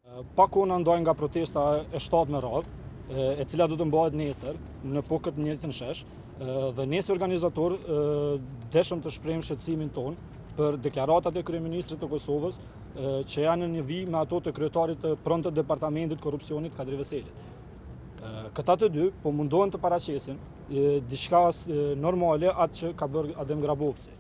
Pa kohë na ndajnë nga protesta e 7 me radhë, e cila do të mbahet nesër në këtë njëjtën shesh, dhe nesër organizator dëshëm të shprehim shqetësimin ton për deklaratat e kryeministrit të Kosovës që janë në një vijë me ato të kryetarit të prontë të departamentit korrupsionit Kadri Veselit. Këta të dy po mundohen të paraqesin diçka normale atë që ka bërë Adem Grabovci.